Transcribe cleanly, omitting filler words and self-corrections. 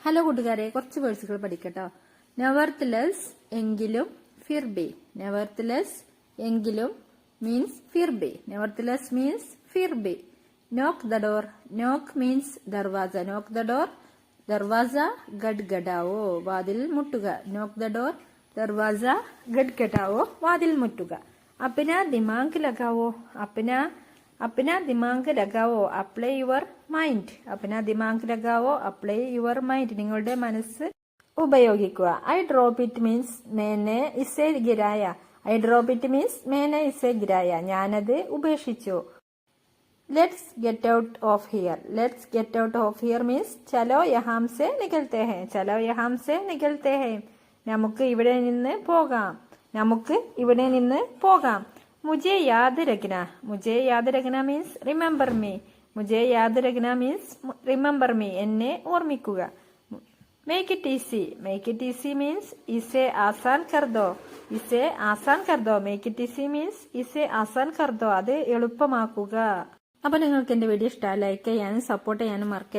Hello കൂട്ടുകാരെ, കുറച്ച് വേഴ്സുകൾ പഠിക്കട്ടോ. നെവർത്തിലെസ് എങ്കിലും ഫിർബി. നെവർത്തിലെസ് എങ്കിലും മീൻസ് ഫിർബി. നെവർത്തിലെസ് മീൻസ് ഫിർബി. നോക്ക് ദ ഡോർ. നോക്ക് മീൻസ് ദർവാസ. നോക്ക് ദ ഡോർ ദർവാസ ഗഡ്ഗഡാവോ വാതിൽ മുട്ടുക. നോക്ക് ദ ഡോർ ദർവാസ ഗഡ്ഗഡാവോ വാതിൽ മുട്ടുക. അപ്പന ദിമാഗ് ലഗാവോ. अपना दिमाग लगावो അപ്ലൈ യുവർ മൈൻഡ്. അപ്പന ദിമാഗ് ലഗാവോ അപ്ലൈ യുവർ മൈൻഡ്. നിങ്ങളുടെ മനസ്സ് ഉപയോഗിക്കുക. ഐ ഡ്രോപ്പ് ഇറ്റ് മീൻസ് മേനെ ഇസെ ഗിരായ. ഐ ഡ്രോപ്പ് ഇറ്റ് മീൻസ് മേനെ ഇസെ ഗിരായ. ഞാനത് ഉപേക്ഷിച്ചു. Let's get out of here. Let's get out of here means ചലോ യഹാം സെ നികൽത്തെ ഹെ. ചലോ യഹാം സെ നികൽത്തെ ഹെ. നമുക്ക് ഇവിടെ നിന്ന് പോകാം. നമുക്ക് ഇവിടെ നിന്ന് പോകാം. मुझे याद रखना. मुझे याद रखना मीन्स रिमेम्बर मी. मुझे याद रखना मीन्स रिमेम्बर मी. എന്നെ ഓർമ്മിക്കുക. Make it easy. Make it easy means ഇസെ ആസാൻ കർ ദോ. ഇസെ ആസാൻ കർ ദോ. മേക്ക് ഇറ്റ് ഈസി മീൻസ് ഇസെ ആസാൻ കർ ദോ. അത് എളുപ്പമാക്കുക. അപ്പൊ നിങ്ങൾക്ക് എന്റെ വീഡിയോ ഇഷ്ടമായി ലൈക്ക് ചെയ്യാനും സപ്പോർട്ട് ചെയ്യാനും മറക്കരുത്.